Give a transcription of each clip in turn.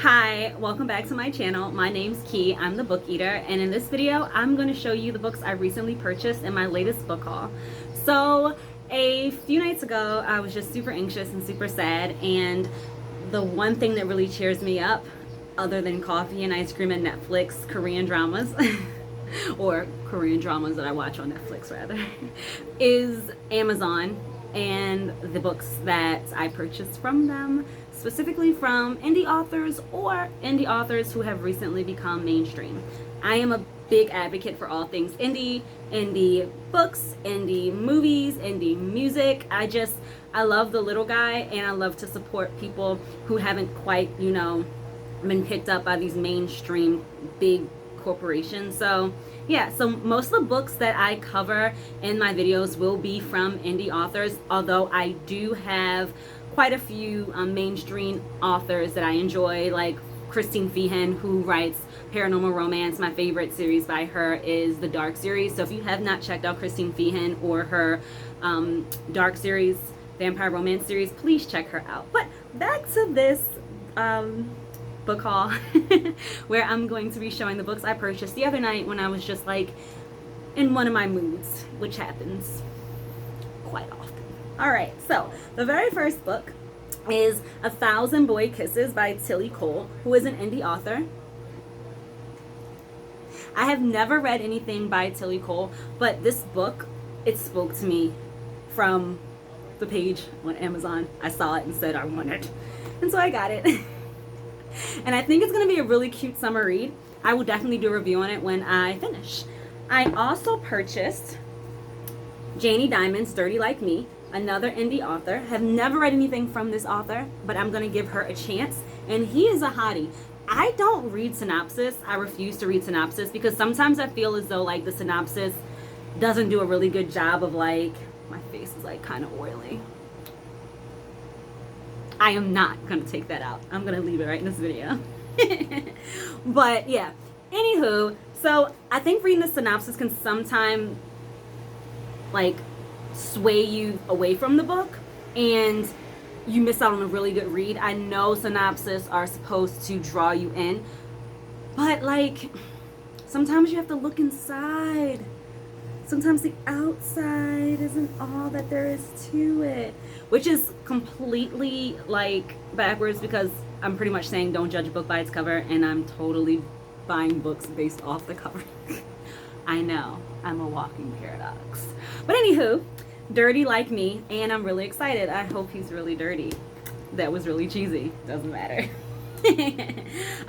Hi, welcome back to my channel. My name's Key. I'm the book eater, and in this video I'm going to show you the books I recently purchased in my latest book haul. So a few nights ago I was just super anxious and super sad, and the one thing that really cheers me up, other than coffee and ice cream and Netflix Korean dramas or Korean dramas that I watch on Netflix rather, is Amazon and the books that I purchased from them, specifically from indie authors or indie authors who have recently become mainstream. I am a big advocate for all things indie books, indie movies, indie music. I love the little guy, and I love to support people who haven't quite, been picked up by these mainstream big corporations. So yeah, so most of the books that I cover in my videos will be from indie authors, although I do have quite a few mainstream authors that I enjoy, like Christine Feehan, who writes paranormal romance. My favorite series by her is the Dark series. So if you have not checked out Christine Feehan or her Dark series, vampire romance series, please check her out. But back to this book haul where I'm going to be showing the books I purchased the other night when I was just like in one of my moods, which happens quite often. All right, so the very first book is A Thousand Boy Kisses by Tilly Cole, who is an indie author. I have never read anything by Tilly Cole, but this book, it spoke to me from the page on Amazon. I saw it and said I want it, and so I got it. And I think it's going to be a really cute summer read. I will definitely do a review on it when I finish. I also purchased Janie Diamond's Dirty Like Me, another indie author. Have never read anything from this author, but I'm going to give her a chance. And he is a hottie. I don't read synopsis. I refuse to read synopsis because sometimes I feel as though like the synopsis doesn't do a really good job of like, my face is like kind of oily. I am not going to take that out. I'm going to leave it right in this video. But yeah, anywho, so I think reading the synopsis can sometimes like sway you away from the book and you miss out on a really good read. I know synopsis are supposed to draw you in, but like sometimes you have to look inside. Sometimes the outside isn't all that there is to it, which is completely like backwards because I'm pretty much saying don't judge a book by its cover, and I'm totally buying books based off the cover. I know, I'm a walking paradox. But anywho, Dirty Like Me, and I'm really excited. I hope he's really dirty. That was really cheesy. Doesn't matter.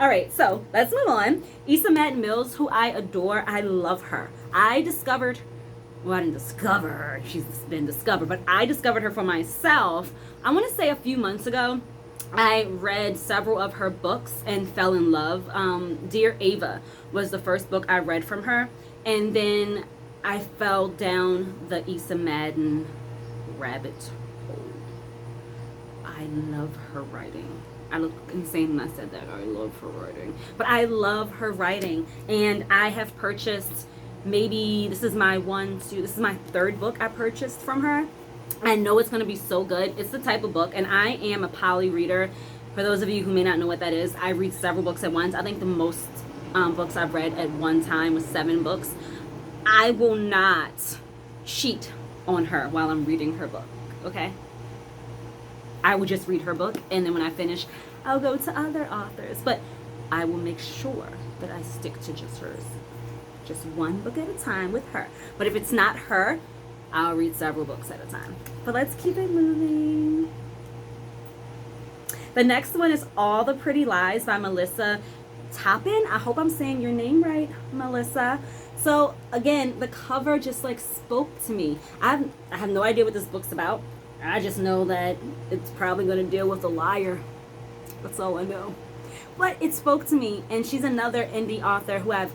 All right, so let's move on. Issa Madden Mills, who I adore. I love her. I didn't discover her. She's been discovered, but I discovered her for myself. I want to say a few months ago. I read several of her books and fell in love. Dear Ava was the first book I read from her, and then I fell down the Issa Madden rabbit hole. I love her writing. I look insane when I said that. I love her writing. But I love her writing. And I have purchased, maybe this is my third book I purchased from her. I know it's going to be so good. It's the type of book, and I am a poly reader. For those of you who may not know what that is, I read several books at once. I think the most books I've read at one time was 7 books. I will not cheat on her while I'm reading her book, okay? I will just read her book, and then when I finish, I'll go to other authors. But I will make sure that I stick to just hers. Just one book at a time with her. But if it's not her, I'll read several books at a time. But let's keep it moving. The next one is All the Pretty Lies by Melissa Toppin. I hope I'm saying your name right, Melissa. So again, the cover just like spoke to me. I have no idea what this book's about. I just know that it's probably going to deal with a liar. That's all I know. But it spoke to me, and she's another indie author who I've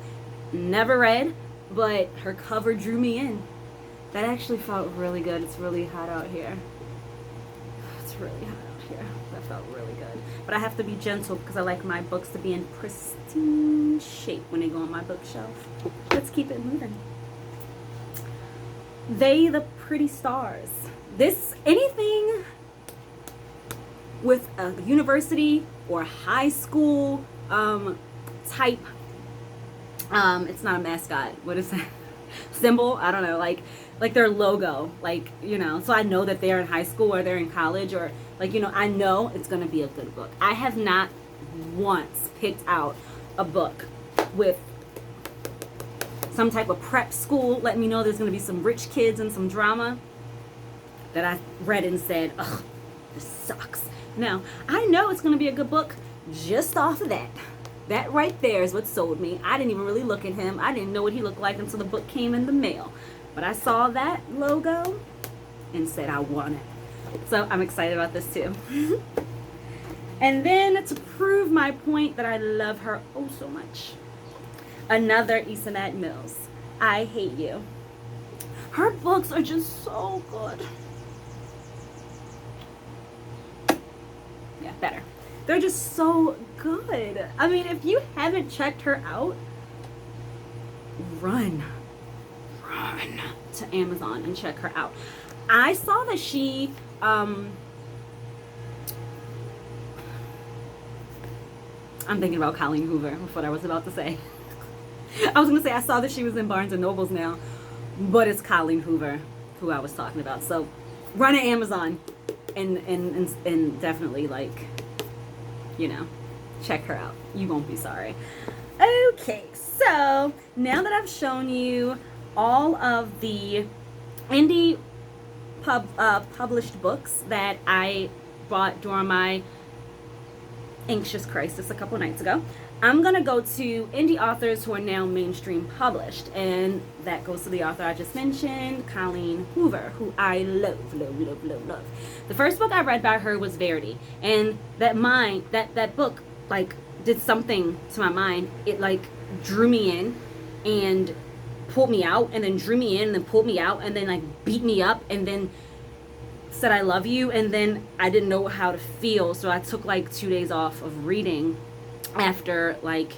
never read, but her cover drew me in. That actually felt really good. It's really hot out here. It's really hot out here. That felt really good. But I have to be gentle because I like my books to be in pristine shape when they go on my bookshelf. Let's keep it moving. They the Pretty Stars. Anything with a university or high school type, it's not a mascot, what is that, symbol, I don't know, like their logo, like, you know, so I know that they're in high school or they're in college, or like, you know, I know it's gonna be a good book. I have not once picked out a book with some type of prep school let me know there's gonna be some rich kids and some drama that I read and said, ugh, this sucks. No, I know it's gonna be a good book just off of that. That right there is what sold me. I didn't even really look at him. I didn't know what he looked like until the book came in the mail. But I saw that logo and said I want it. So I'm excited about this too. And then to prove my point that I love her oh so much, another Isanet Mills. I Hate You. Her books are just so good. Yeah, better. They're just so good. I mean, if you haven't checked her out, run to Amazon and check her out. I saw that she I'm thinking about Colleen Hoover with what I was about to say. I was gonna say I saw that she was in Barnes and Nobles now, but it's Colleen Hoover who I was talking about. So run to Amazon and definitely, like, you know, check her out. You won't be sorry. Okay, so now that I've shown you all of the indie published books that I bought during my anxious crisis a couple nights ago, I'm gonna go to indie authors who are now mainstream published, and that goes to the author I just mentioned, Colleen Hoover, who I love. The first book I read by her was Verity, and that book like did something to my mind. It like drew me in and pulled me out, and then drew me in and then pulled me out, and then like beat me up, and then said I love you, and then I didn't know how to feel, so I took like 2 days off of reading after like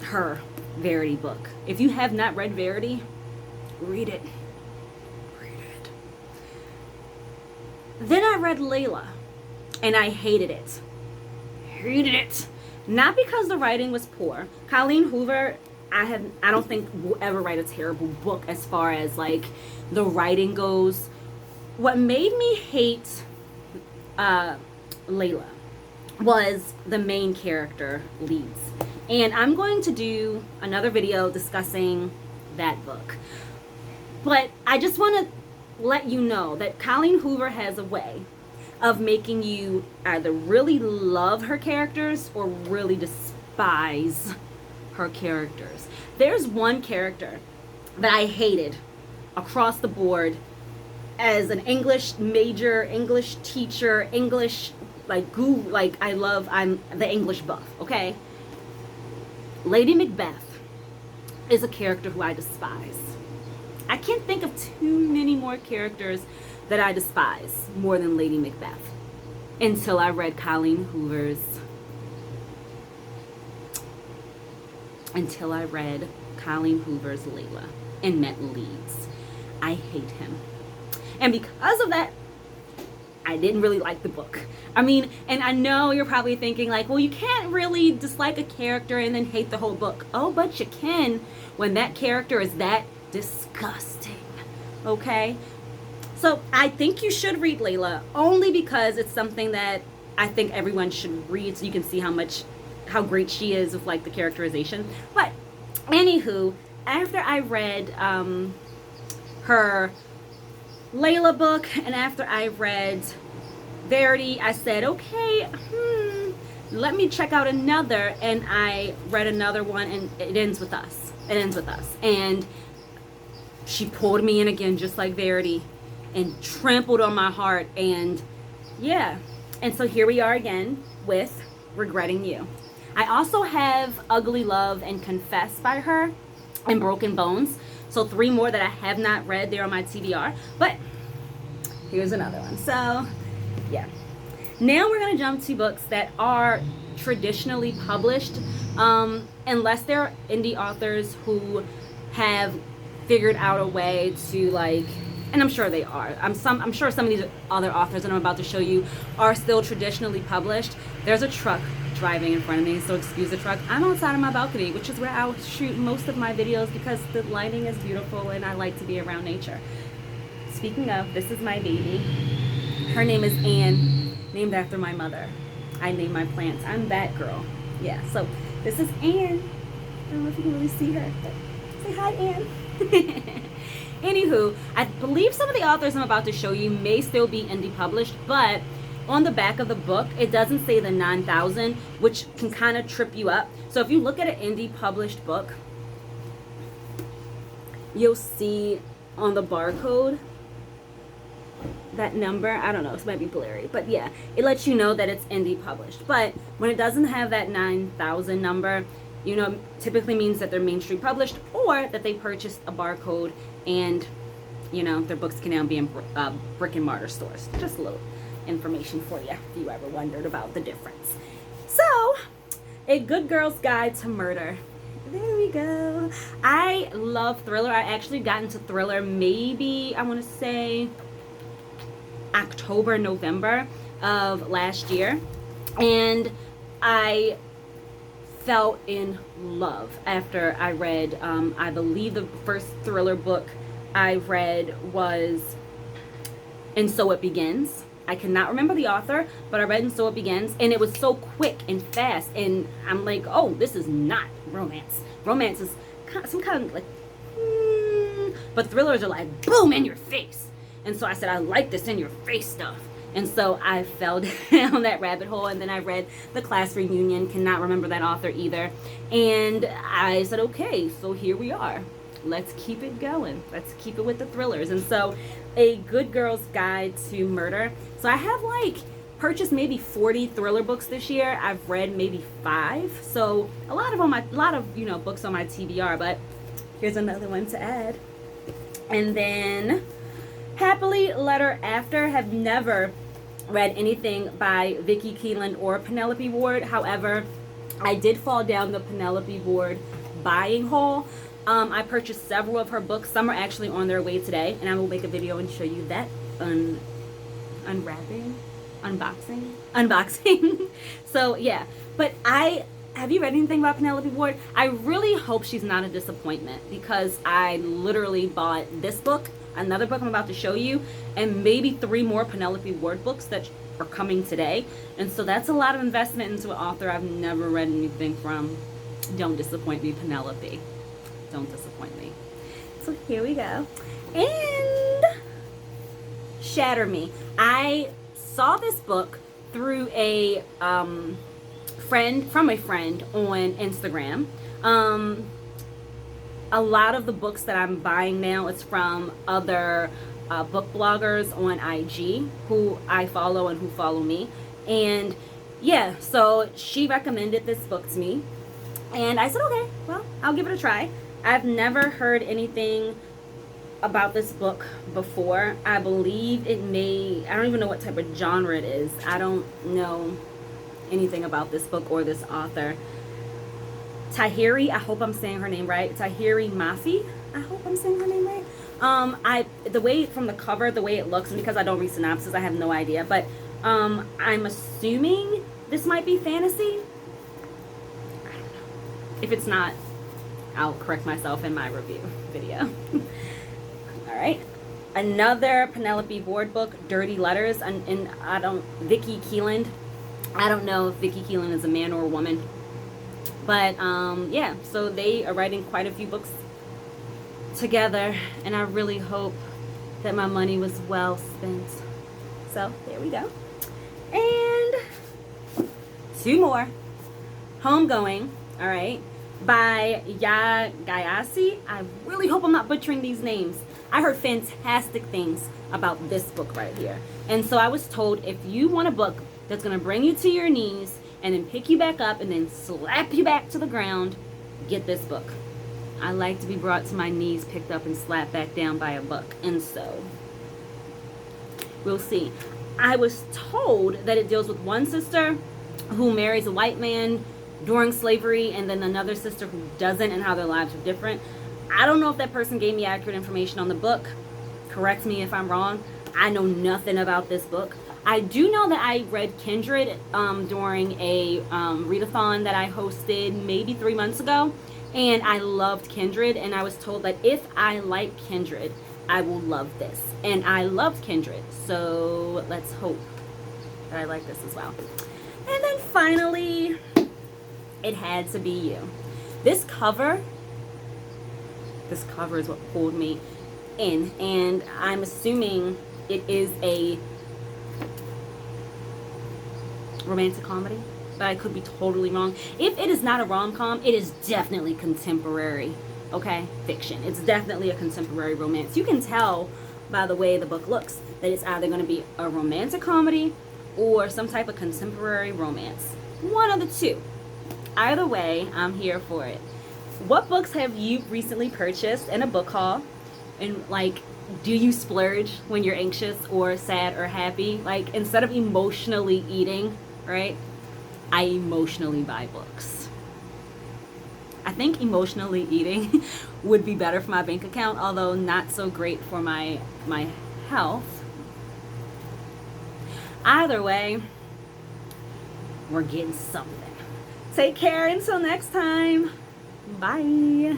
her Verity book. If you have not read Verity, read it. Then I read Layla, and I hated it. Not because the writing was poor. Colleen Hoover, I don't think will ever write a terrible book as far as like the writing goes. What made me hate Layla was the main character leads, and I'm going to do another video discussing that book. But I just want to let you know that Colleen Hoover has a way of making you either really love her characters or really despise her characters. There's one character that I hated across the board as an English major, English teacher, English like guru, like I'm the English buff, okay? Lady Macbeth is a character who I despise. I can't think of too many more characters that I despise more than Lady Macbeth until I read Colleen Hoover's Layla and met Leeds. I hate him. And because of that, I didn't really like the book. I mean, and I know you're probably thinking like, well, you can't really dislike a character and then hate the whole book. Oh, but you can when that character is that disgusting, okay? So I think you should read Layla, only because it's something that I think everyone should read so you can see how great she is with like the characterization. But anywho, after I read her Layla book and after I read Verity, I said, okay, let me check out another, and I read another one, and it ends with us. And she pulled me in again, just like Verity, and trampled on my heart, and yeah. And so here we are again with Regretting You. I also have Ugly Love and Confess by her, and Broken Bones. So 3 more that I have not read. They're on my TBR. But here's another one. So yeah. Now we're going to jump to books that are traditionally published, unless they're indie authors who have figured out a way to like and I'm sure they are. I'm sure some of these other authors that I'm about to show you are still traditionally published. There's a truck driving in front of me, so excuse the truck. I'm outside of my balcony, which is where I'll shoot most of my videos because the lighting is beautiful and I like to be around nature. Speaking of, this is my baby. Her name is Anne, named after my mother. I name my plants. I'm that girl. Yeah, so this is Anne. I don't know if you can really see her, but say hi, Anne. Anywho, I believe some of the authors I'm about to show you may still be indie published, but on the back of the book, it doesn't say the 9,000, which can kind of trip you up. So if you look at an indie published book, you'll see on the barcode that number. I don't know, this might be blurry, but yeah, it lets you know that it's indie published. But when it doesn't have that 9,000 number, you know, typically means that they're mainstream published or that they purchased a barcode and, you know, their books can now be in brick and mortar stores. Just a little information for you if you ever wondered about the difference. So, A Good Girl's Guide to Murder. There we go. I love thriller. I actually got into thriller maybe, I want to say, October, November of last year. And I fell in love after I read, I believe the first thriller book I read was And So It Begins. I cannot remember the author, but I read And So It Begins, and it was so quick and fast, and I'm like, oh, this is not romance. Romance is some kind of like, but thrillers are like, boom, in your face. And so I said, I like this in your face stuff. And so I fell down that rabbit hole, and then I read The Class Reunion, cannot remember that author either. And I said, okay, so here we are. Let's keep it going. Let's keep it with the thrillers. And so A Good Girl's Guide to Murder. So I have like purchased maybe 40 thriller books this year. I've read maybe 5. So a lot of you know, books on my TBR, but here's another one to add. And then Happily Letter After. Have never read anything by Vicki Keeland or Penelope Ward. However, I did fall down the Penelope Ward buying hole. I purchased several of her books. Some are actually on their way today, and I will make a video and show you that unboxing. So yeah, but have you read anything about Penelope Ward? I really hope she's not a disappointment, because I literally bought this book, another book I'm about to show you, and maybe 3 more Penelope Ward books that are coming today. And so that's a lot of investment into an author I've never read anything from. Don't disappoint me, Penelope. Don't disappoint me. So here we go. And Shatter Me. I saw this book through a friend on Instagram. A lot of the books that I'm buying now is from other book bloggers on IG who I follow and who follow me. And yeah, so she recommended this book to me, and I said, okay, well, I'll give it a try. I've never heard anything about this book before. I believe I don't even know what type of genre it is. I don't know anything about this book or this author. Tahereh, I hope I'm saying her name right. Tahereh Mafi, I hope I'm saying her name right. The way from the cover, the way it looks, and because I don't read synopsis, I have no idea. But I'm assuming this might be fantasy. I don't know. If it's not, I'll correct myself in my review video. All right. Another Penelope Ward book, Dirty Letters, and Vicki Keeland. I don't know if Vicki Keeland is a man or a woman. But yeah, so they are writing quite a few books together, and I really hope that my money was well spent. So there we go. And 2 more. Homegoing, all right, by Ya Gyasi. I really hope I'm not butchering these names. I heard fantastic things about this book right here. And so I was told, if you want a book that's going to bring you to your knees and then pick you back up and then slap you back to the ground, get this book. I like to be brought to my knees, picked up, and slapped back down by a book. And so, we'll see. I was told that it deals with one sister who marries a white man during slavery, and then another sister who doesn't, and how their lives are different. I don't know if that person gave me accurate information on the book. correct me if I'm wrong. I know nothing about this book. I do know that I read Kindred during a readathon that I hosted maybe 3 months ago, and I loved Kindred, and I was told that if I like Kindred, I will love this. And I loved Kindred, so let's hope that I like this as well. And then finally, It Had to Be You. This cover is what pulled me in, and I'm assuming it is a romantic comedy, but I could be totally wrong. If it is not a rom-com, it is definitely contemporary, okay, fiction. It's definitely a contemporary romance. You can tell by the way the book looks that it's either going to be a romantic comedy or some type of contemporary romance. One of the two. Either way, I'm here for it. What books have you recently purchased in a book haul? And like, do you splurge when you're anxious or sad or happy? Like, instead of emotionally eating, right, I emotionally buy books. I think emotionally eating would be better for my bank account, although not so great for my health. Either way, we're getting something. Take care until next time. Bye.